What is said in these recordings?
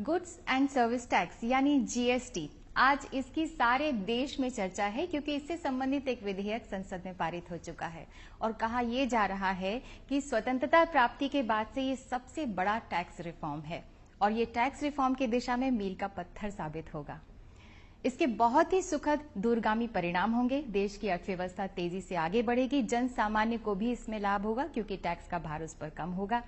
Goods and service tax यानी GST, आज इसकी सारे देश में चर्चा है क्योंकि इससे संबंधित एक विधेयक संसद में पारित हो चुका है और कहा यह जा रहा है कि स्वतंत्रता प्राप्ति के बाद से ये सबसे बड़ा टैक्स रिफॉर्म है और ये टैक्स रिफॉर्म की दिशा में मील का पत्थर साबित होगा। इसके बहुत ही सुखद दूरगामी परिणाम होंगे। देश की अर्थव्यवस्था तेजी से आगे बढ़ेगी, जन सामान्य को भी इसमें लाभ होगा क्योंकि टैक्स का भार उस पर कम होगा।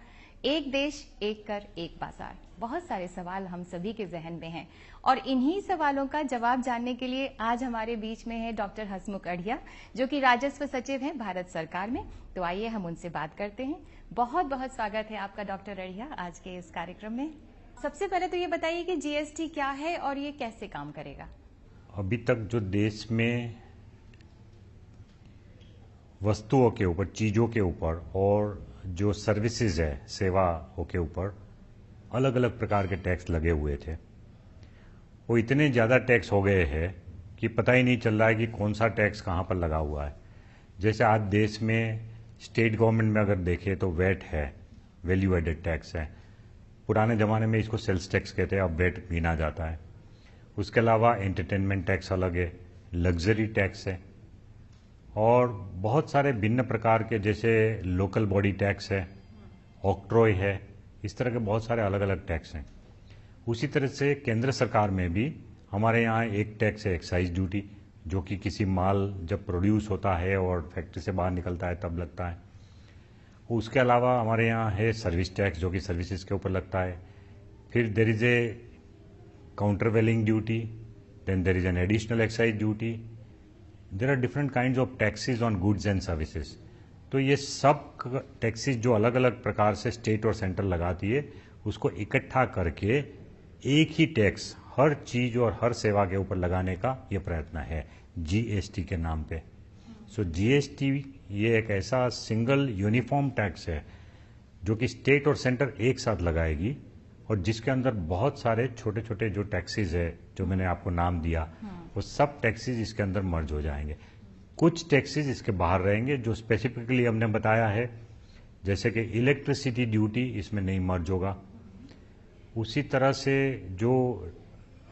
एक देश, एक कर, एक बाजार, बहुत सारे सवाल हम सभी के जहन में हैं और इन्हीं सवालों का जवाब जानने के लिए आज हमारे बीच में है डॉक्टर हसमुख अढ़िया, जो कि राजस्व सचिव हैं भारत सरकार में। तो आइए हम उनसे बात करते हैं। बहुत बहुत स्वागत है आपका डॉक्टर अढ़िया आज के इस कार्यक्रम में। सबसे पहले तो ये बताइए कि जीएसटी क्या है और ये कैसे काम करेगा। अभी तक जो देश में वस्तुओं के ऊपर, चीज़ों के ऊपर और जो सर्विसेज है, सेवाओं के ऊपर अलग अलग प्रकार के टैक्स लगे हुए थे, वो इतने ज़्यादा टैक्स हो गए हैं कि पता ही नहीं चल रहा है कि कौन सा टैक्स कहाँ पर लगा हुआ है। जैसे आज देश में स्टेट गवर्नमेंट में अगर देखें तो वैट है, वैल्यू एडेड टैक्स है। पुराने ज़माने में इसको सेल्स टैक्स कहते हैं, अब वैट गिना जाता है। उसके अलावा एंटरटेनमेंट टैक्स अलग है, लग्जरी टैक्स है और बहुत सारे भिन्न प्रकार के जैसे लोकल बॉडी टैक्स है, ऑक्ट्रॉय है, इस तरह के बहुत सारे अलग अलग टैक्स हैं। उसी तरह से केंद्र सरकार में भी हमारे यहाँ एक टैक्स है एक्साइज ड्यूटी, जो कि किसी माल जब प्रोड्यूस होता है और फैक्ट्री से बाहर निकलता है तब लगता है। उसके अलावा हमारे यहाँ है सर्विस टैक्स, जो कि सर्विसेज के ऊपर लगता है। फिर there is a countervailing duty, then there is an additional excise duty. There are different kinds of taxes on goods and services. तो ये सब टैक्सेस जो अलग अलग प्रकार से स्टेट और सेंटर लगाती है, उसको इकट्ठा करके एक ही टैक्स हर चीज और हर सेवा के ऊपर लगाने का ये प्रयत्न है जीएसटी के नाम पे। सो जीएसटी ये एक ऐसा सिंगल यूनिफॉर्म टैक्स है जो कि स्टेट और सेंटर एक साथ लगाएगी और जिसके अंदर बहुत सारे छोटे छोटे जो टैक्सेस है, जो मैंने आपको नाम दिया, वो सब टैक्सेस इसके अंदर मर्ज हो जाएंगे। कुछ टैक्सेस इसके बाहर रहेंगे जो स्पेसिफिकली हमने बताया है, जैसे कि इलेक्ट्रिसिटी ड्यूटी इसमें नहीं मर्ज होगा। उसी तरह से जो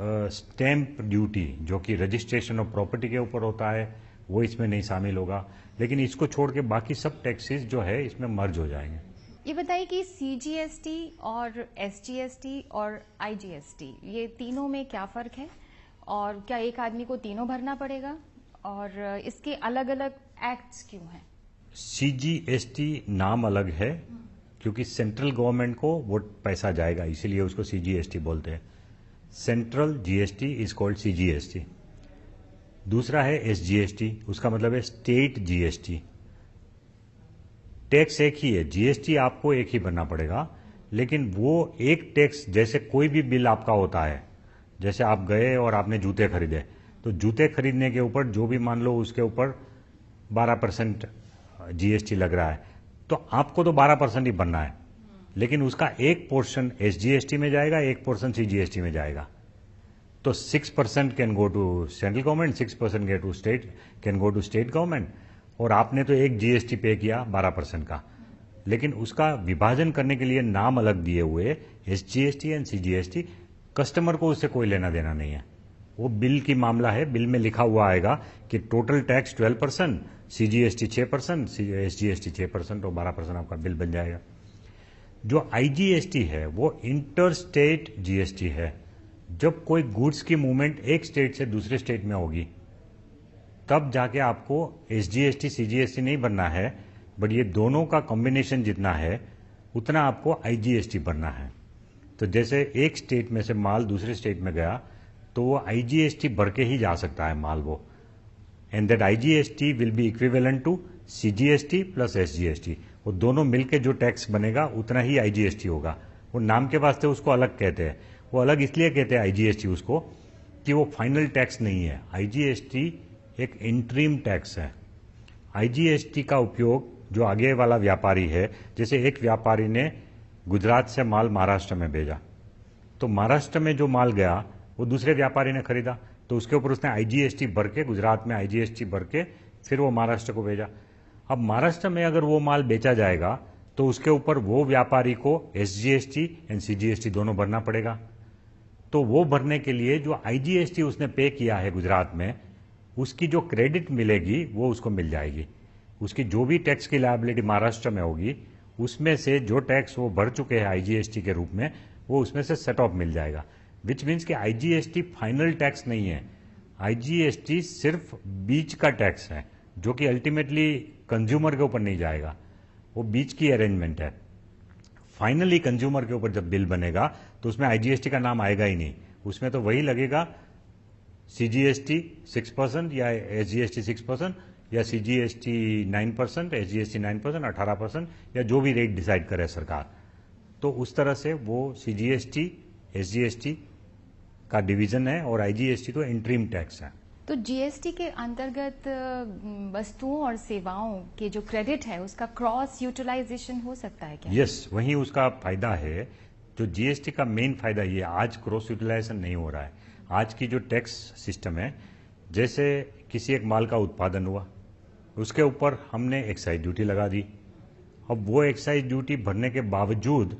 स्टैंप ड्यूटी, जो कि रजिस्ट्रेशन ऑफ प्रॉपर्टी के ऊपर होता है, वो इसमें नहीं शामिल होगा। लेकिन इसको छोड़ के बाकी सब टैक्सेस जो है इसमें मर्ज हो जाएंगे। ये बताइए कि सीजीएसटी और एसजीएसटी और आईजीएसटी, ये तीनों में क्या फर्क है और क्या एक आदमी को तीनों भरना पड़ेगा और इसके अलग अलग एक्ट्स क्यों हैं? सीजीएसटी नाम अलग है क्योंकि सेंट्रल गवर्नमेंट को वो पैसा जाएगा, इसीलिए उसको सीजीएसटी बोलते हैं। Central GST is called CGST. दूसरा है एसजीएसटी, उसका मतलब है स्टेट जीएसटी। टैक्स एक ही है, जीएसटी आपको एक ही भरना पड़ेगा, लेकिन वो एक टैक्स, जैसे कोई भी बिल आपका होता है, जैसे आप गए और आपने जूते खरीदे, तो जूते खरीदने के ऊपर जो भी मान लो उसके ऊपर 12% जीएसटी लग रहा है, तो आपको तो 12% ही भरना है, लेकिन उसका एक पोर्शन एसजीएसटी में जाएगा, एक पोर्शन सीजीएसटी में जाएगा। तो 6% can go to central government, 6% can go to state government, और आपने तो एक जीएसटी पे किया 12% का, लेकिन उसका विभाजन करने के लिए नाम अलग दिए हुए एसजीएसटी एंड सीजीएसटी। कस्टमर को उससे कोई लेना देना नहीं है, वो बिल की मामला है। बिल में लिखा हुआ आएगा कि टोटल टैक्स 12%, सीजीएसटी 6%, एसजीएसटी 6% और 12% आपका बिल बन जाएगा। जो आईजीएसटी है वो इंटर स्टेट जीएसटी है। जब कोई गुड्स की मूवमेंट एक स्टेट से दूसरे स्टेट में होगी तब जाके आपको एसजीएसटी सीजीएसटी नहीं भरना है, बट ये दोनों का कॉम्बिनेशन जितना है उतना आपको आईजीएसटी भरना है। तो जैसे एक स्टेट में से माल दूसरे स्टेट में गया तो वो आईजीएसटी भर के ही जा सकता है माल वो, and that IGST will be equivalent to CGST plus SGST. वो दोनों मिलके जो टैक्स बनेगा उतना ही आईजीएसटी होगा। वो नाम के वास्ते उसको अलग कहते हैं, वो अलग इसलिए कहते हैं आईजीएसटी उसको कि वो फाइनल टैक्स नहीं है। आईजीएसटी एक इंटरिम टैक्स है। आईजीएसटी का उपयोग जो आगे वाला व्यापारी है, जैसे एक व्यापारी ने गुजरात से माल महाराष्ट्र में भेजा, तो महाराष्ट्र में जो माल गया वो दूसरे व्यापारी ने खरीदा, तो उसके ऊपर उसने आईजीएसटी भर के, गुजरात में आईजीएसटी भर के फिर वो महाराष्ट्र को भेजा। अब महाराष्ट्र में अगर वो माल बेचा जाएगा तो उसके ऊपर वो व्यापारी को एसजीएसटी एंड सीजीएसटी दोनों भरना पड़ेगा। तो वो भरने के लिए जो आईजीएसटी उसने पे किया है गुजरात में, उसकी जो क्रेडिट मिलेगी वो उसको मिल जाएगी। उसकी जो भी टैक्स की लायबिलिटी महाराष्ट्र में होगी, उसमें से जो टैक्स वो भर चुके हैं आईजीएसटी के रूप में, वो उसमें से सेट ऑफ मिल जाएगा। विच मीन्स कि आईजीएसटी फाइनल टैक्स नहीं है। आईजीएसटी सिर्फ बीच का टैक्स है, जो कि अल्टीमेटली कंज्यूमर के ऊपर नहीं जाएगा। वो बीच की अरेंजमेंट है। फाइनली कंज्यूमर के ऊपर जब बिल बनेगा तो उसमें आईजीएसटी का नाम आएगा ही नहीं। उसमें तो वही लगेगा सीजीएसटी 6% या एसजीएसटी 6% या सीजीएसटी 9%, एसजीएसटी 9%, 18% या जो भी रेट डिसाइड करे सरकार। तो उस तरह से वो सीजीएसटी एसजीएसटी का डिवीजन है और आईजीएसटी तो इंटरिम टैक्स है। तो जीएसटी के अंतर्गत वस्तुओं और सेवाओं के जो क्रेडिट है उसका क्रॉस यूटिलाइजेशन हो सकता है क्या? यस, वही उसका फायदा है। जो जीएसटी का मेन फायदा ये, आज क्रॉस यूटिलाइजेशन नहीं हो रहा है। आज की जो टैक्स सिस्टम है, जैसे किसी एक माल का उत्पादन हुआ, उसके ऊपर हमने एक्साइज ड्यूटी लगा दी। अब वो एक्साइज ड्यूटी भरने के बावजूद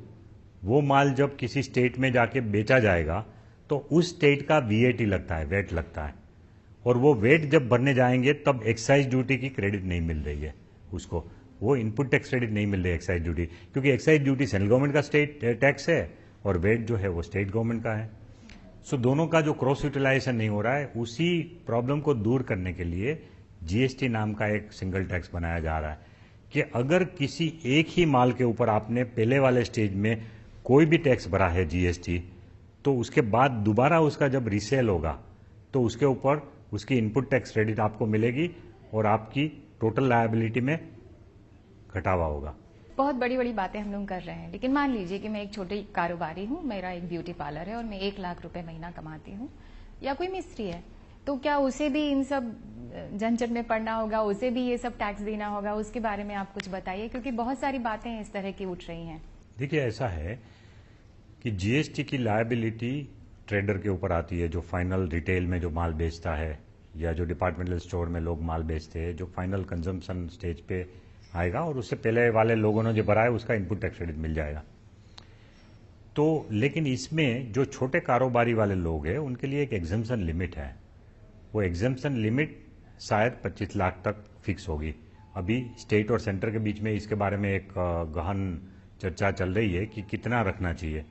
वो माल जब किसी स्टेट में जाके बेचा जाएगा तो उस स्टेट का वीएटी लगता है, वेट लगता है। और वो वेट जब भरने जाएंगे तब एक्साइज ड्यूटी की क्रेडिट नहीं मिल रही है उसको, वो इनपुट टैक्स क्रेडिट नहीं मिल रही है एक्साइज ड्यूटी, क्योंकि एक्साइज ड्यूटी सेंट्रल गवर्नमेंट का स्टेट टैक्स है और वेट जो है वो स्टेट गवर्नमेंट का है। सो दोनों का जो क्रॉस यूटिलाइजेशन नहीं हो रहा है, उसी प्रॉब्लम को दूर करने के लिए जीएसटी नाम का एक सिंगल टैक्स बनाया जा रहा है कि अगर किसी एक ही माल के ऊपर आपने पहले वाले स्टेज में कोई भी टैक्स भरा है जीएसटी, तो उसके बाद दोबारा उसका जब रीसेल होगा तो उसके ऊपर उसकी इनपुट टैक्स क्रेडिट आपको मिलेगी और आपकी टोटल लायबिलिटी में घटावा होगा। बहुत बड़ी बड़ी बातें हम लोग कर रहे हैं, लेकिन मान लीजिए कि मैं एक छोटी कारोबारी हूँ, मेरा एक ब्यूटी पार्लर है और मैं 1 लाख रुपए महीना कमाती हूँ, या कोई मिस्त्री है, तो क्या उसे भी इन सब झंझट में पड़ना होगा? उसे भी ये सब टैक्स देना होगा? उसके बारे में आप कुछ बताइए, क्योंकि बहुत सारी बातें इस तरह की उठ रही हैं। देखिए, ऐसा है कि जीएसटी की लायबिलिटी ट्रेडर के ऊपर आती है, जो फाइनल रिटेल में जो माल बेचता है या जो डिपार्टमेंटल स्टोर में लोग माल बेचते हैं, जो फाइनल कंजम्पशन स्टेज पे आएगा और उससे पहले वाले लोगों ने जो भरा है उसका इनपुट टैक्स क्रेडिट मिल जाएगा। तो लेकिन इसमें जो छोटे कारोबारी वाले लोग हैं उनके लिए एक एग्जम्पशन लिमिट है। वो एग्जम्पशन लिमिट शायद 25 लाख तक फिक्स होगी। अभी स्टेट और सेंटर के बीच में इसके बारे में एक गहन चर्चा चल रही है कि कितना रखना चाहिए।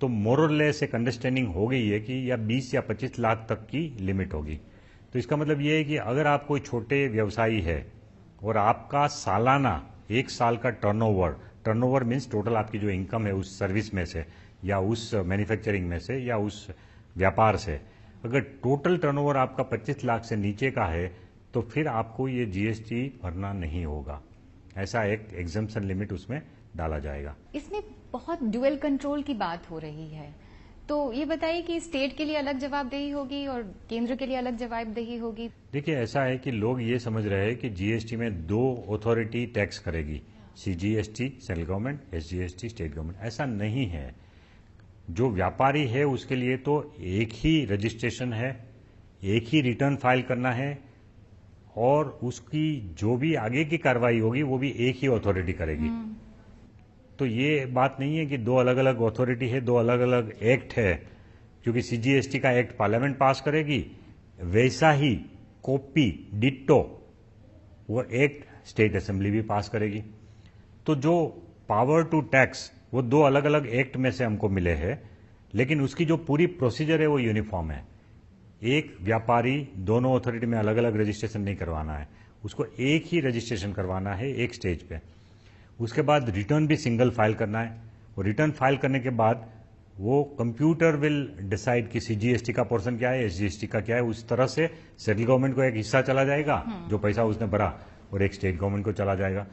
तो मोरलेस एक अंडरस्टैंडिंग हो गई है कि या 20 या 25 लाख तक की लिमिट होगी। तो इसका मतलब ये है कि अगर आप कोई छोटे व्यवसायी है और आपका सालाना 1 साल का टर्नओवर मीन्स टोटल आपकी जो इनकम है उस सर्विस में से या उस मैन्युफैक्चरिंग में से या उस व्यापार से, अगर टोटल टर्नओवर आपका 25 लाख से नीचे का है तो फिर आपको ये जीएसटी भरना नहीं होगा। ऐसा एक एग्जम्पशन लिमिट उसमें डाला जाएगा। इसमें बहुत ड्यूअल कंट्रोल की बात हो रही है, तो ये बताइए कि स्टेट के लिए अलग जवाबदेही होगी और केंद्र के लिए अलग जवाबदेही होगी? देखिए, ऐसा है कि लोग ये समझ रहे हैं कि जीएसटी में 2 अथॉरिटी टैक्स करेगी, CGST central government, SGST state government. ऐसा नहीं है। जो व्यापारी है उसके लिए तो एक ही रजिस्ट्रेशन है, एक ही रिटर्न फाइल करना है और उसकी जो भी आगे की कार्रवाई होगी वो भी एक ही अथॉरिटी करेगी। तो ये बात नहीं है कि 2 अलग अलग अथॉरिटी है, 2 अलग अलग एक्ट है, क्योंकि सीजीएसटी का एक्ट पार्लियामेंट पास करेगी, वैसा ही कॉपी डिट्टो वो एक्ट स्टेट असेंबली भी पास करेगी। तो जो पावर टू टैक्स वो 2 अलग अलग एक्ट में से हमको मिले हैं, लेकिन उसकी जो पूरी प्रोसीजर है वो यूनिफॉर्म है। एक व्यापारी दोनों अथॉरिटी में अलग अलग रजिस्ट्रेशन नहीं करवाना है, उसको एक ही रजिस्ट्रेशन करवाना है एक स्टेज पे। उसके बाद रिटर्न भी सिंगल फाइल करना है और रिटर्न फाइल करने के बाद वो कंप्यूटर विल डिसाइड कि सीजीएसटी का पोर्शन क्या है, एसजीएसटी का क्या है। उस तरह से सेंट्रल गवर्नमेंट को एक हिस्सा चला जाएगा जो पैसा उसने भरा और एक स्टेट गवर्नमेंट को चला जाएगा।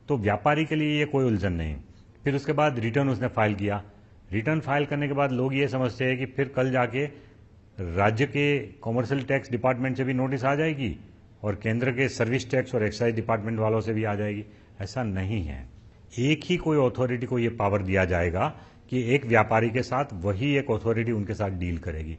तो व्यापारी के लिए ये कोई उलझन नहीं। फिर उसके बाद रिटर्न उसने फाइल किया, रिटर्न फाइल करने के बाद लोग ये समझते हैं कि फिर कल जाके राज्य के कॉमर्शियल टैक्स डिपार्टमेंट से भी नोटिस आ जाएगी और केंद्र के सर्विस टैक्स और एक्साइज डिपार्टमेंट वालों से भी आ जाएगी। ऐसा नहीं है। एक ही कोई अथॉरिटी को यह पावर दिया जाएगा कि एक व्यापारी के साथ वही एक अथॉरिटी उनके साथ डील करेगी।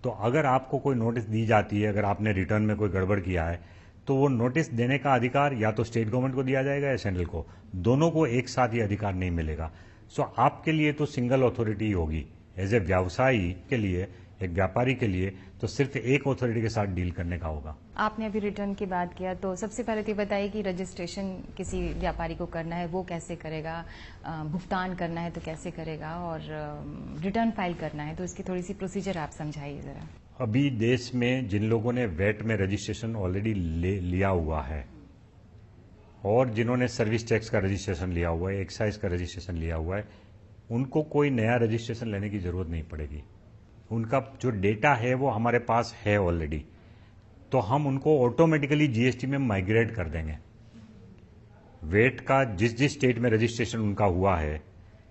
तो अगर आपको कोई नोटिस दी जाती है, अगर आपने रिटर्न में कोई गड़बड़ किया है, तो वो नोटिस देने का अधिकार या तो स्टेट गवर्नमेंट को दिया जाएगा या सेंट्रल को, दोनों को एक साथ ये अधिकार नहीं मिलेगा। सो आपके लिए तो सिंगल अथॉरिटी होगी एज ए व्यवसायी के लिए, एक व्यापारी के लिए तो सिर्फ एक अथॉरिटी के साथ डील करने का होगा। आपने अभी रिटर्न की बात किया, तो सबसे पहले तो बताइए कि रजिस्ट्रेशन किसी व्यापारी को करना है वो कैसे करेगा, भुगतान करना है तो कैसे करेगा, और रिटर्न फाइल करना है तो इसकी थोड़ी सी प्रोसीजर आप समझाइए जरा। अभी देश में जिन लोगों ने वैट में रजिस्ट्रेशन ऑलरेडी लिया हुआ है और जिन्होंने सर्विस टैक्स का रजिस्ट्रेशन लिया हुआ है, एक्साइज का रजिस्ट्रेशन लिया हुआ है, उनको कोई नया रजिस्ट्रेशन लेने की जरूरत नहीं पड़ेगी। उनका जो डेटा है वो हमारे पास है ऑलरेडी, तो हम उनको ऑटोमेटिकली जीएसटी में माइग्रेट कर देंगे। वेट का जिस जिस स्टेट में रजिस्ट्रेशन उनका हुआ है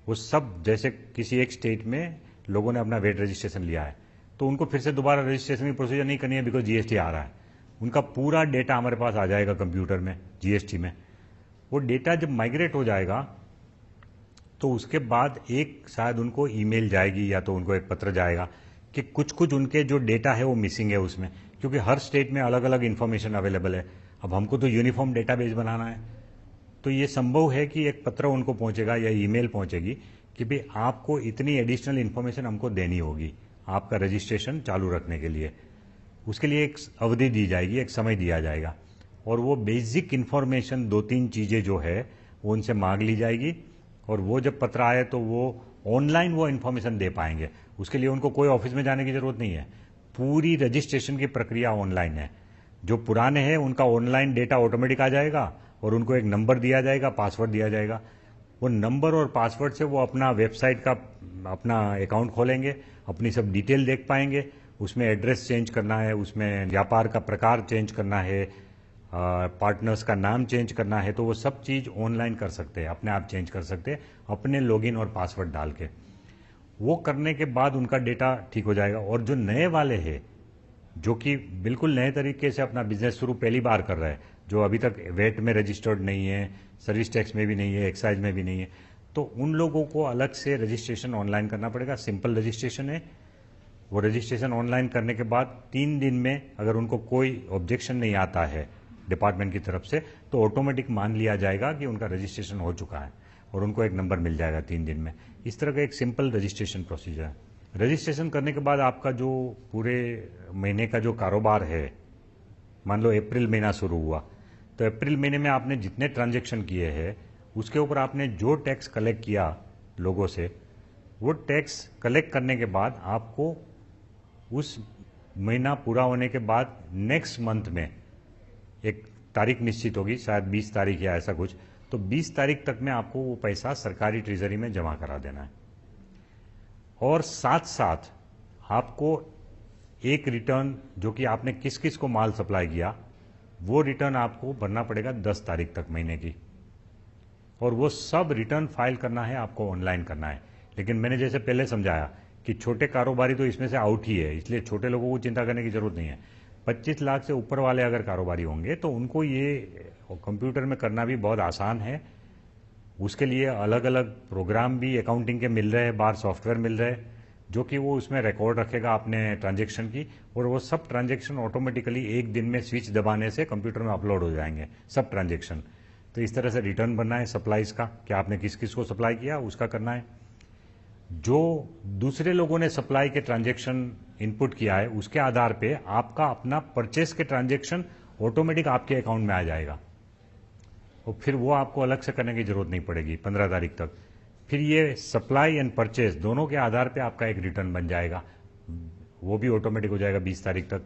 वो सब, जैसे किसी एक स्टेट में लोगों ने अपना वेट रजिस्ट्रेशन लिया है तो उनको फिर से दोबारा रजिस्ट्रेशन की प्रोसीजर नहीं करनी है, बिकॉज जीएसटी आ रहा है। उनका पूरा डेटा हमारे पास आ जाएगा कंप्यूटर में, जीएसटी में। वो डेटा जब माइग्रेट हो जाएगा तो उसके बाद एक शायद उनको ईमेल जाएगी या तो उनको एक पत्र जाएगा कि कुछ कुछ उनके जो डेटा है वो मिसिंग है उसमें, क्योंकि हर स्टेट में अलग अलग इन्फॉर्मेशन अवेलेबल है। अब हमको तो यूनिफॉर्म डेटाबेस बनाना है, तो ये संभव है कि एक पत्र उनको पहुंचेगा या ईमेल पहुंचेगी कि भाई आपको इतनी एडिशनल इन्फॉर्मेशन हमको देनी होगी आपका रजिस्ट्रेशन चालू रखने के लिए। उसके लिए एक अवधि दी जाएगी, एक समय दिया जाएगा, और वो बेसिक इन्फॉर्मेशन 2-3 चीजें जो है वो उनसे मांग ली जाएगी, और वो जब पत्र आए तो वो ऑनलाइन वो इन्फॉर्मेशन दे पाएंगे। उसके लिए उनको कोई ऑफिस में जाने की जरूरत नहीं है, पूरी रजिस्ट्रेशन की प्रक्रिया ऑनलाइन है। जो पुराने हैं उनका ऑनलाइन डेटा ऑटोमेटिक आ जाएगा और उनको एक नंबर दिया जाएगा, पासवर्ड दिया जाएगा। वो नंबर और पासवर्ड से वो अपना वेबसाइट का अपना अकाउंट खोलेंगे, अपनी सब डिटेल देख पाएंगे। उसमें एड्रेस चेंज करना है, उसमें व्यापार का प्रकार चेंज करना है, पार्टनर्स का नाम चेंज करना है, तो वो सब चीज ऑनलाइन कर सकते हैं, अपने आप चेंज कर सकते हैं अपने लॉगिन और पासवर्ड डाल के। वो करने के बाद उनका डेटा ठीक हो जाएगा। और जो नए वाले हैं जो कि बिल्कुल नए तरीके से अपना बिजनेस शुरू पहली बार कर रहे हैं, जो अभी तक वेट में रजिस्टर्ड नहीं है, सर्विस टैक्स में भी नहीं है, एक्साइज में भी नहीं है, तो उन लोगों को अलग से रजिस्ट्रेशन ऑनलाइन करना पड़ेगा। सिंपल रजिस्ट्रेशन है। वो रजिस्ट्रेशन ऑनलाइन करने के बाद 3 दिन में अगर उनको कोई ऑब्जेक्शन नहीं आता है डिपार्टमेंट की तरफ से, तो ऑटोमेटिक मान लिया जाएगा कि उनका रजिस्ट्रेशन हो चुका है और उनको एक नंबर मिल जाएगा 3 दिन में। इस तरह का एक सिंपल रजिस्ट्रेशन प्रोसीजर है। रजिस्ट्रेशन करने के बाद आपका जो पूरे महीने का जो कारोबार है, मान लो अप्रैल महीना शुरू हुआ, तो अप्रैल महीने में आपने जितने ट्रांजैक्शन किए हैं उसके ऊपर आपने जो टैक्स कलेक्ट किया लोगों से, वो टैक्स कलेक्ट करने के बाद आपको उस महीना पूरा होने के बाद नेक्स्ट मंथ में एक तारीख निश्चित होगी, शायद 20 तारीख या ऐसा कुछ, तो 20 तारीख तक में आपको वो पैसा सरकारी ट्रेजरी में जमा करा देना है। और साथ साथ आपको एक रिटर्न जो कि आपने किस किस को माल सप्लाई किया, वो रिटर्न आपको भरना पड़ेगा 10 तारीख तक महीने की। और वो सब रिटर्न फाइल करना है, आपको ऑनलाइन करना है। लेकिन मैंने जैसे पहले समझाया कि छोटे कारोबारी तो इसमें से आउट ही है, इसलिए छोटे लोगों को चिंता करने की जरूरत नहीं है। 25 लाख से ऊपर वाले अगर कारोबारी होंगे तो उनको ये कंप्यूटर में करना भी बहुत आसान है। उसके लिए अलग अलग प्रोग्राम भी अकाउंटिंग के मिल रहे हैं, बाहर सॉफ्टवेयर मिल रहे हैं, जो कि वो उसमें रिकॉर्ड रखेगा अपने ट्रांजैक्शन की, और वो सब ट्रांजैक्शन ऑटोमेटिकली एक दिन में स्विच दबाने से कंप्यूटर में अपलोड हो जाएंगे सब ट्रांजैक्शन। तो इस तरह से रिटर्न बनना है सप्लाईज का, कि आपने किस किस को सप्लाई किया उसका करना है। जो दूसरे लोगों ने सप्लाई के ट्रांजैक्शन इनपुट किया है उसके आधार पे आपका अपना परचेस के ट्रांजैक्शन ऑटोमेटिक आपके अकाउंट में आ जाएगा, और फिर वो आपको अलग से करने की जरूरत नहीं पड़ेगी 15 तारीख तक। फिर ये सप्लाई एंड परचेस दोनों के आधार पे आपका एक रिटर्न बन जाएगा, वो भी ऑटोमेटिक हो जाएगा 20 तारीख तक।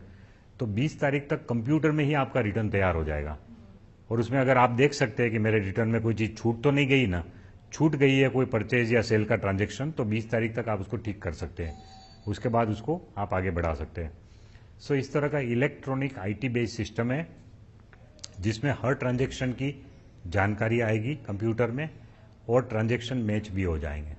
तो 20 तारीख तक कंप्यूटर में ही आपका रिटर्न तैयार हो जाएगा। और उसमें अगर आप देख सकते हैं कि मेरे रिटर्न में कोई चीज छूट तो नहीं गई ना, छूट गई है कोई परचेज या सेल का ट्रांजैक्शन, तो 20 तारीख तक आप उसको ठीक कर सकते हैं। उसके बाद उसको आप आगे बढ़ा सकते हैं। सो इस तरह का इलेक्ट्रॉनिक आईटी बेस्ड सिस्टम है जिसमें हर ट्रांजैक्शन की जानकारी आएगी कंप्यूटर में और ट्रांजैक्शन मैच भी हो जाएंगे।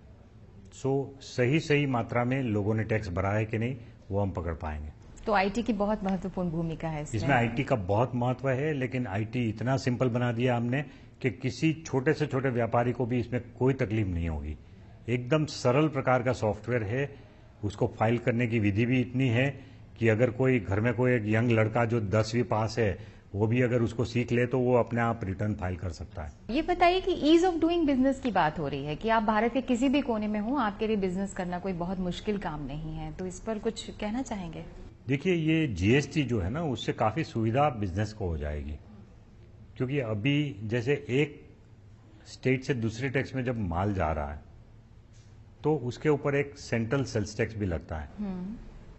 सो सही मात्रा में लोगों ने टैक्स भरा है कि नहीं वो हम पकड़ पाएंगे। तो आईटी की बहुत महत्वपूर्ण भूमिका है इसमें आईटी का बहुत महत्व है, लेकिन आईटी इतना सिंपल बना दिया हमने कि किसी छोटे से छोटे व्यापारी को भी इसमें कोई तकलीफ नहीं होगी। एकदम सरल प्रकार का सॉफ्टवेयर है। उसको फाइल करने की विधि भी इतनी है कि अगर कोई घर में कोई एक यंग लड़का जो 10वीं पास है वो भी अगर उसको सीख ले तो वो अपने आप रिटर्न फाइल कर सकता है। ये बताइए कि ईज ऑफ डूइंग बिजनेस की बात हो रही है कि आप भारत के किसी भी कोने में हो, आपके लिए बिजनेस करना कोई बहुत मुश्किल काम नहीं है, तो इस पर कुछ कहना चाहेंगे? देखिए, ये जीएसटी जो है ना, उससे काफ़ी सुविधा बिजनेस को हो जाएगी, क्योंकि अभी जैसे एक स्टेट से दूसरे टैक्स में जब माल जा रहा है तो उसके ऊपर एक सेंट्रल सेल्स टैक्स भी लगता है,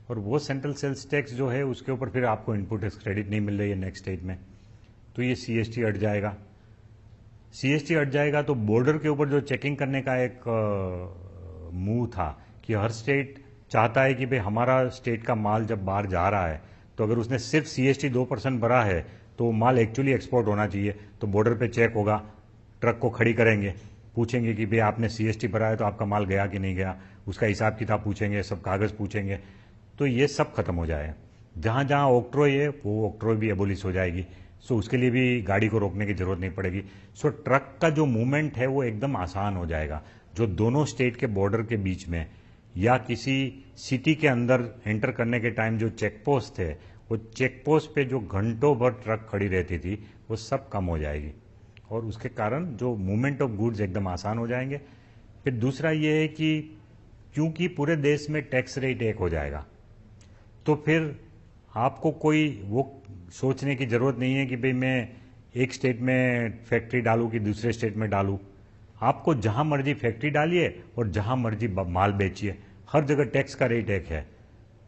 और वो सेंट्रल सेल्स टैक्स जो है उसके ऊपर फिर आपको इनपुट टैक्स क्रेडिट नहीं मिल रही है नेक्स्ट स्टेट में, तो ये सीएसटी हट जाएगा। सीएसटी हट जाएगा तो बॉर्डर के ऊपर जो चेकिंग करने का एक मूव था कि हर स्टेट चाहता है कि भाई हमारा स्टेट का माल जब बाहर जा रहा है तो अगर उसने सिर्फ सीएसटी 2% भरा है तो माल एक्चुअली एक्सपोर्ट होना चाहिए, तो बॉर्डर पे चेक होगा, ट्रक को खड़ी करेंगे, पूछेंगे कि भाई आपने सीएसटी भरा है तो आपका माल गया कि नहीं गया, उसका हिसाब किताब पूछेंगे, सब कागज पूछेंगे, तो ये सब खत्म हो जाए। जहां जहां ऑक्ट्रोय है वो ऑक्ट्रोय भी एबोलिश हो जाएगी, सो उसके लिए भी गाड़ी को रोकने की जरूरत नहीं पड़ेगी। सो ट्रक का जो मूवमेंट है वो एकदम आसान हो जाएगा, जो दोनों स्टेट के बॉर्डर के बीच में या किसी सिटी के अंदर एंटर करने के टाइम जो चेक पोस्ट थे, वो चेक पोस्ट पे जो घंटों भर ट्रक खड़ी रहती थी वो सब कम हो जाएगी, और उसके कारण जो मूवमेंट ऑफ गुड्स एकदम आसान हो जाएंगे। फिर दूसरा ये है कि क्योंकि पूरे देश में टैक्स रेट एक हो जाएगा, तो फिर आपको कोई वो सोचने की जरूरत नहीं है कि भाई मैं एक स्टेट में फैक्ट्री डालूं कि दूसरे स्टेट में डालूं। आपको जहां मर्जी फैक्ट्री डालिए और जहां मर्जी माल बेचिए, हर जगह टैक्स का रेट एक है।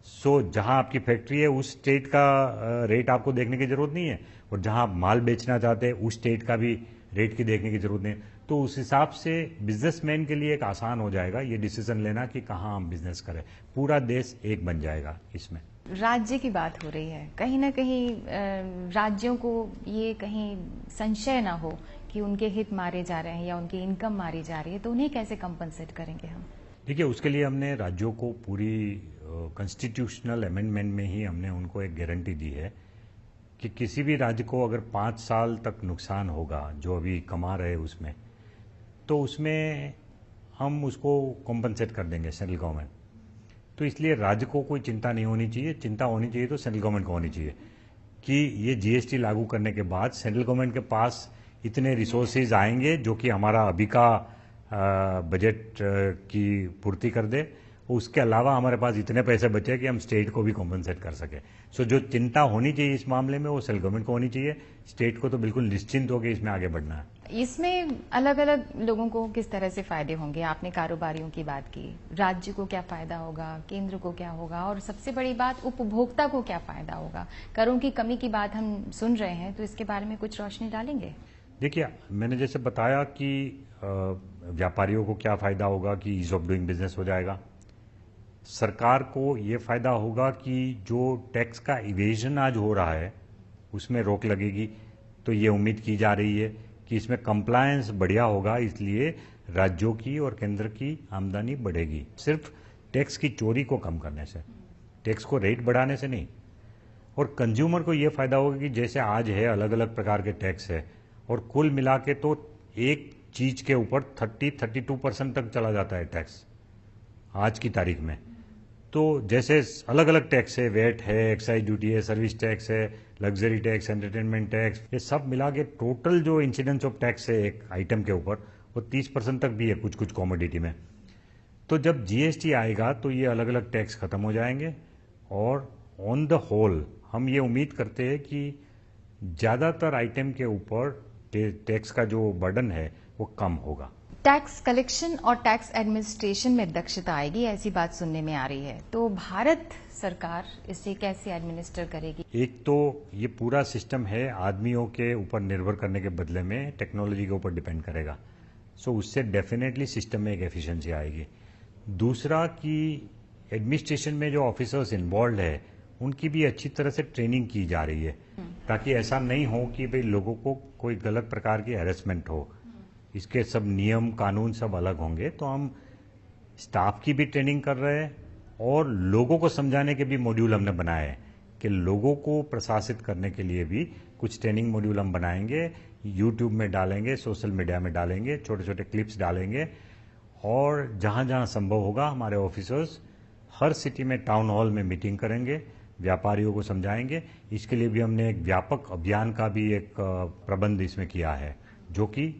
सो जहां आपकी फैक्ट्री है उस स्टेट का रेट आपको देखने की जरूरत नहीं है, और जहां आप माल बेचना चाहते हैं उस स्टेट का भी रेट की देखने की जरूरत नहीं है। तो उस हिसाब से बिजनेसमैन के लिए एक आसान हो जाएगा ये डिसीजन लेना कि कहाँ हम बिजनेस करें, पूरा देश एक बन जाएगा। इसमें राज्य की बात हो रही है, कहीं ना कहीं राज्यों को ये कहीं संशय ना हो कि उनके हित मारे जा रहे हैं या उनकी इनकम मारी जा रही है, तो उन्हें कैसे कंपनसेट करेंगे हम? देखिए, उसके लिए हमने राज्यों को पूरी कॉन्स्टिट्यूशनल अमेंडमेंट में ही हमने उनको एक गारंटी दी है कि किसी भी राज्य को अगर 5 साल तक नुकसान होगा जो अभी कमा रहे उसमें, तो उसमें हम उसको कॉम्पनसेट कर देंगे सेंट्रल गवर्नमेंट। तो इसलिए राज्य को कोई चिंता नहीं होनी चाहिए, चिंता होनी चाहिए तो सेंट्रल गवर्नमेंट को होनी चाहिए कि ये जीएसटी लागू करने के बाद सेंट्रल गवर्नमेंट के पास इतने रिसोर्सेज आएंगे जो कि हमारा अभी का बजट की पूर्ति कर दे, उसके अलावा हमारे पास इतने पैसे बचे कि हम स्टेट को भी कॉम्पनसेट कर सके। सो जो चिंता होनी चाहिए इस मामले में वो सेंट्रल गवर्नमेंट को होनी चाहिए, स्टेट को तो बिल्कुल निश्चिंत होकर इसमें आगे बढ़ना है। इसमें अलग अलग लोगों को किस तरह से फायदे होंगे? आपने कारोबारियों की बात की, राज्य को क्या फायदा होगा, केंद्र को क्या होगा, और सबसे बड़ी बात उपभोक्ता को क्या फायदा होगा? करों की कमी की बात हम सुन रहे हैं, तो इसके बारे में कुछ रोशनी डालेंगे? देखिए, मैंने जैसे बताया कि व्यापारियों को क्या फायदा होगा कि ईज ऑफ डूइंग बिजनेस हो जाएगा। सरकार को ये फायदा होगा कि जो टैक्स का इवेजन आज हो रहा है उसमें रोक लगेगी, तो ये उम्मीद की जा रही है कि इसमें कंप्लायंस बढ़िया होगा, इसलिए राज्यों की और केंद्र की आमदनी बढ़ेगी, सिर्फ टैक्स की चोरी को कम करने से, टैक्स को रेट बढ़ाने से नहीं। और कंज्यूमर को ये फायदा होगा कि जैसे आज है अलग अलग प्रकार के टैक्स है, और कुल मिला के तो एक चीज के ऊपर 32% तक चला जाता है टैक्स आज की तारीख में। तो जैसे अलग अलग टैक्स है, वेट है, एक्साइज ड्यूटी है, सर्विस टैक्स है, लग्जरी टैक्स, एंटरटेनमेंट टैक्स, ये सब मिला के टोटल जो इंसिडेंस ऑफ टैक्स है एक आइटम के ऊपर वो 30% तक भी है कुछ कुछ कॉमोडिटी में। तो जब जीएसटी आएगा तो ये अलग अलग टैक्स खत्म हो जाएंगे, और ऑन द होल हम ये उम्मीद करते हैं कि ज्यादातर आइटम के ऊपर टैक्स का जो बर्डन है वो कम होगा। टैक्स कलेक्शन और टैक्स एडमिनिस्ट्रेशन में दक्षता आएगी, ऐसी बात सुनने में आ रही है, तो भारत सरकार इसे कैसे एडमिनिस्टर करेगी? एक तो ये पूरा सिस्टम है आदमियों के ऊपर निर्भर करने के बदले में टेक्नोलॉजी के ऊपर डिपेंड करेगा, सो उससे डेफिनेटली सिस्टम में एक एफिशिएंसी आएगी। दूसरा कि एडमिनिस्ट्रेशन में जो ऑफिसर्स इन्वॉल्व है उनकी भी अच्छी तरह से ट्रेनिंग की जा रही है, ताकि ऐसा नहीं हो कि भाई लोगों को कोई गलत प्रकार की हैरेसमेंट हो। इसके सब नियम कानून सब अलग होंगे, तो हम स्टाफ की भी ट्रेनिंग कर रहे हैं और लोगों को समझाने के भी मॉड्यूल हमने बनाए हैं कि लोगों को प्रशासित करने के लिए भी कुछ ट्रेनिंग मॉड्यूल हम बनाएंगे, यूट्यूब में डालेंगे, सोशल मीडिया में डालेंगे, छोटे छोटे क्लिप्स डालेंगे, और जहां जहां संभव होगा हमारे ऑफिसर्स हर सिटी में टाउन हॉल में मीटिंग करेंगे, व्यापारियों को समझाएंगे। इसके लिए भी हमने एक व्यापक अभियान का भी एक प्रबंध इसमें किया है, जो कि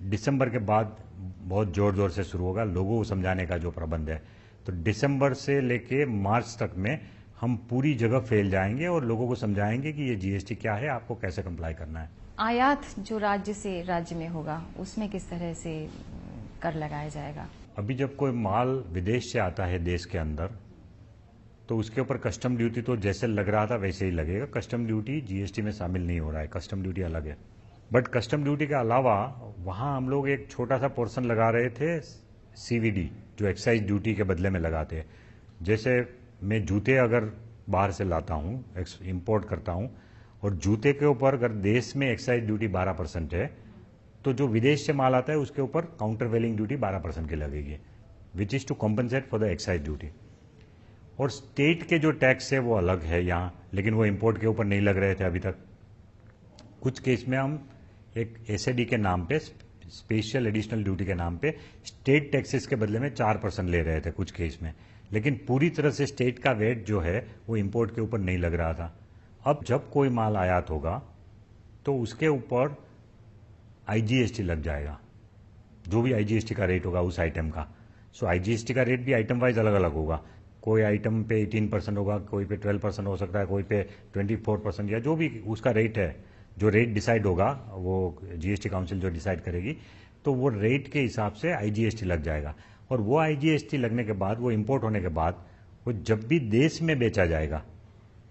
दिसंबर के बाद बहुत जोर जोर से शुरू होगा, लोगों को समझाने का जो प्रबंध है। तो दिसंबर से लेके मार्च तक में हम पूरी जगह फैल जाएंगे और लोगों को समझाएंगे कि ये जीएसटी क्या है, आपको कैसे कंप्लाई करना है। आयात जो राज्य से राज्य में होगा उसमें किस तरह से कर लगाया जाएगा? अभी जब कोई माल विदेश से आता है देश के अंदर, तो उसके ऊपर कस्टम ड्यूटी तो जैसे लग रहा था वैसे ही लगेगा। कस्टम ड्यूटी जीएसटी में शामिल नहीं हो रहा है, कस्टम ड्यूटी अलग है। बट कस्टम ड्यूटी के अलावा वहां हम लोग एक छोटा सा पोर्शन लगा रहे थे सीवीडी, जो एक्साइज ड्यूटी के बदले में लगाते हैं। जैसे मैं जूते अगर बाहर से लाता हूं, इंपोर्ट करता हूं, और जूते के ऊपर अगर देश में एक्साइज ड्यूटी 12% है, तो जो विदेश से माल आता है उसके ऊपर काउंटर वेलिंग ड्यूटी 12% की लगेगी, which is to compensate for the excise duty. और स्टेट के जो टैक्स है वो अलग है यहाँ, लेकिन वो इंपोर्ट के ऊपर नहीं लग रहे थे अभी तक। कुछ केस में हम एक एसएडी के नाम पे, स्पेशल एडिशनल ड्यूटी के नाम पे, स्टेट टैक्सेस के बदले में 4% ले रहे थे कुछ केस में, लेकिन पूरी तरह से स्टेट का वेट जो है वो इंपोर्ट के ऊपर नहीं लग रहा था। अब जब कोई माल आयात होगा तो उसके ऊपर आईजीएसटी लग जाएगा, जो भी आईजीएसटी का रेट होगा उस आइटम का। सो आईजीएसटी का रेट भी आइटम वाइज अलग अलग होगा। कोई आइटम पे 18% होगा, कोई पे 12% हो सकता है, कोई पे 24%, या जो भी उसका रेट है, जो रेट डिसाइड होगा वो जीएसटी काउंसिल जो डिसाइड करेगी, तो वो रेट के हिसाब से आईजीएसटी लग जाएगा। और वो आईजीएसटी लगने के बाद, वो इंपोर्ट होने के बाद, वो जब भी देश में बेचा जाएगा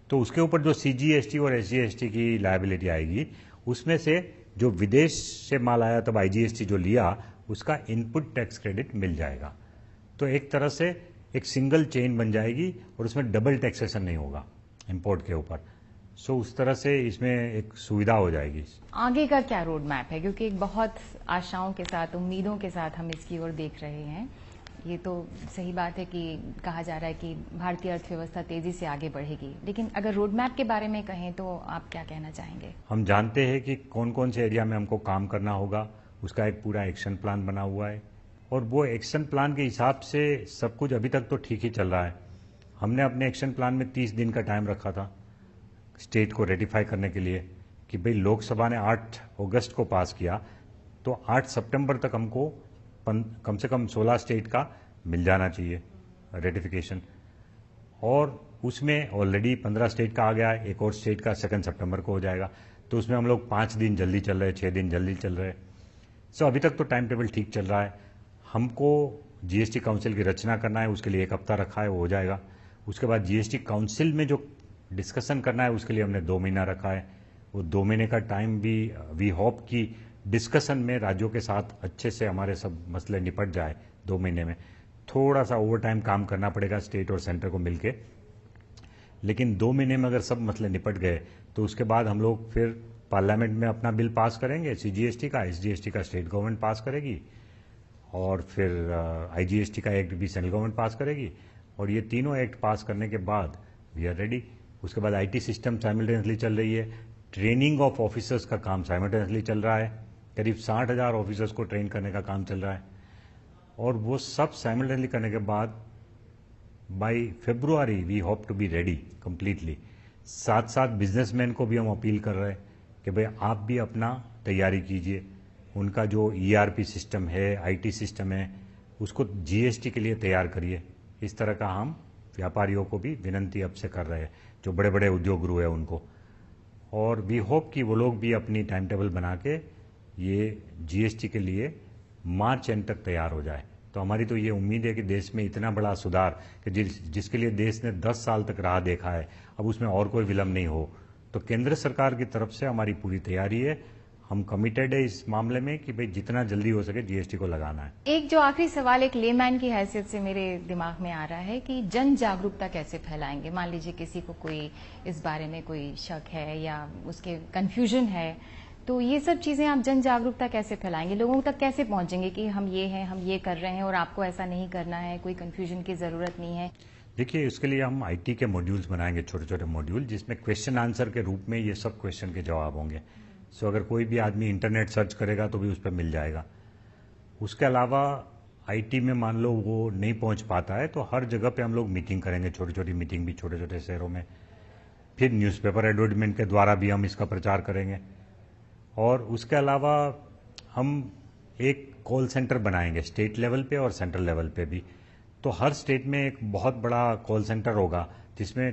तो उसके ऊपर जो सीजीएसटी और एसजीएसटी की लायबिलिटी आएगी, उसमें से जो विदेश से माल आया तब आईजीएसटी जो लिया उसका इनपुट टैक्स क्रेडिट मिल जाएगा। तो एक तरह से एक सिंगल चेन बन जाएगी और उसमें डबल टैक्सेशन नहीं होगा इंपोर्ट के ऊपर। सो उस तरह से इसमें एक सुविधा हो जाएगी। आगे का क्या रोड मैप है, क्योंकि एक बहुत आशाओं के साथ, उम्मीदों के साथ हम इसकी ओर देख रहे हैं। ये तो सही बात है कि कहा जा रहा है कि भारतीय अर्थव्यवस्था तेजी से आगे बढ़ेगी, लेकिन अगर रोड मैप के बारे में कहें तो आप क्या कहना चाहेंगे? हम जानते हैं कि कौन कौन से एरिया में हमको काम करना होगा, उसका एक पूरा एक्शन प्लान बना हुआ है, और वो एक्शन प्लान के हिसाब से सब कुछ अभी तक तो ठीक ही चल रहा है। हमने अपने एक्शन प्लान में 30 दिन का टाइम रखा था स्टेट को रेटिफाई करने के लिए, कि भाई लोकसभा ने 8 अगस्त को पास किया, तो 8 सितंबर तक हमको कम से कम 16 स्टेट का मिल जाना चाहिए रेटिफिकेशन। और उसमें ऑलरेडी 15 स्टेट का आ गया, एक और स्टेट का 2 सितंबर को हो जाएगा। तो उसमें हम लोग 5 दिन जल्दी चल रहे हैं, 6 दिन जल्दी चल रहे हैं। सो अभी तक तो टाइम टेबल ठीक चल रहा है। हमको जीएसटी काउंसिल की रचना करना है, उसके लिए 1 हफ्ता रखा है, वो हो जाएगा। उसके बाद जीएसटी काउंसिल में जो डिस्कशन करना है उसके लिए हमने 2 महीना रखा है। वो 2 महीने का टाइम भी वी होप कि डिस्कशन में राज्यों के साथ अच्छे से हमारे सब मसले निपट जाए 2 महीने में। थोड़ा सा ओवर टाइम काम करना पड़ेगा स्टेट और सेंटर को मिलके, लेकिन 2 महीने में अगर सब मसले निपट गए तो उसके बाद हम लोग फिर पार्लियामेंट में अपना बिल पास करेंगे, सीजीएसटी का, एसजीएसटी का स्टेट गवर्नमेंट पास करेगी, और फिर आईजीएसटी का एक्ट भी सेंट्रल गवर्नमेंट पास करेगी। और ये तीनों एक्ट पास करने के बाद वी आर रेडी। उसके बाद आईटी सिस्टम साइमल्टेनियसली चल रही है, ट्रेनिंग ऑफ ऑफिसर्स का काम साइमल्टेनियसली चल रहा है, करीब 60,000 ऑफिसर्स को ट्रेन करने का काम चल रहा है। और वो सब साइमल्टेनियसली करने के बाद by February we hope to be ready completely. साथ साथ बिजनेसमैन को भी हम अपील कर रहे हैं कि भाई आप भी अपना तैयारी कीजिए। उनका जो ईआरपी सिस्टम है, आईटी सिस्टम है, उसको जीएसटी के लिए तैयार करिए। इस तरह का हम व्यापारियों को भी विनंती अब से कर रहे हैं, जो बड़े बड़े उद्योग गृह है उनको। और वी होप कि वो लोग भी अपनी टाइम टेबल बना के ये जीएसटी के लिए मार्च एंड तक तैयार हो जाए। तो हमारी तो ये उम्मीद है कि देश में इतना बड़ा सुधार कि जिसके लिए देश ने 10 साल तक राह देखा है, अब उसमें और कोई विलंब नहीं हो। तो केंद्र सरकार की तरफ से हमारी पूरी तैयारी है। हम कमिटेड है इस मामले में कि भाई जितना जल्दी हो सके जीएसटी को लगाना है। एक जो आखिरी सवाल एक लेमैन की हैसियत से मेरे दिमाग में आ रहा है कि जन जागरूकता कैसे फैलाएंगे? मान लीजिए किसी को कोई इस बारे में कोई शक है या उसके कंफ्यूजन है, तो ये सब चीजें आप जन जागरूकता कैसे फैलाएंगे? लोगों तक कैसे पहुंचेंगे कि हम ये हैं, हम ये कर रहे हैं और आपको ऐसा नहीं करना है, कोई कंफ्यूजन की जरूरत नहीं है? देखिए, इसके लिए हम आईटी के मॉड्यूल्स बनाएंगे, छोटे छोटे मॉड्यूल, जिसमें क्वेश्चन आंसर के रूप में ये सब क्वेश्चन के जवाब होंगे। सो अगर कोई भी आदमी इंटरनेट सर्च करेगा तो भी उस पर मिल जाएगा। उसके अलावा आईटी में मान लो वो नहीं पहुंच पाता है तो हर जगह पे हम लोग मीटिंग करेंगे, छोटी छोटी मीटिंग भी छोटे छोटे शहरों में। फिर न्यूज़पेपर एडवर्टाइजमेंट के द्वारा भी हम इसका प्रचार करेंगे। और उसके अलावा हम एक कॉल सेंटर बनाएंगे स्टेट लेवल पे और सेंट्रल लेवल पे भी। तो हर स्टेट में एक बहुत बड़ा कॉल सेंटर होगा जिसमें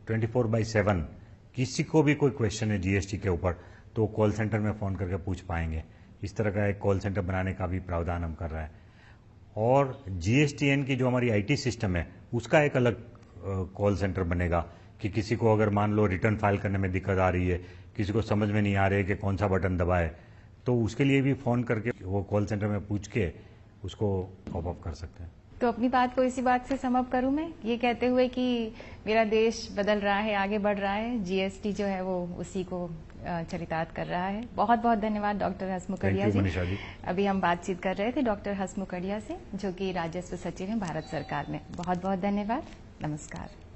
24/7 किसी को भी कोई क्वेश्चन है जीएसटी के ऊपर तो कॉल सेंटर में फ़ोन करके पूछ पाएंगे। इस तरह का एक कॉल सेंटर बनाने का भी प्रावधान हम कर रहे हैं। और जीएसटीएन की जो हमारी आईटी सिस्टम है उसका एक अलग कॉल सेंटर बनेगा कि किसी को अगर मान लो रिटर्न फाइल करने में दिक्कत आ रही है, किसी को समझ में नहीं आ रही है कि कौन सा बटन दबाए, तो उसके लिए भी फ़ोन करके वो कॉल सेंटर में पूछ के उसको कॉप अप कर सकते हैं। तो अपनी बात को इसी बात से समअप करूं मैं ये कहते हुए कि मेरा देश बदल रहा है, आगे बढ़ रहा है, जीएसटी जो है वो उसी को चरितार्थ कर रहा है। बहुत बहुत धन्यवाद डॉक्टर हसमुखड़िया जी। अभी हम बातचीत कर रहे थे डॉक्टर हसमुखड़िया से जो कि राजस्व सचिव हैं भारत सरकार में। बहुत बहुत धन्यवाद। नमस्कार।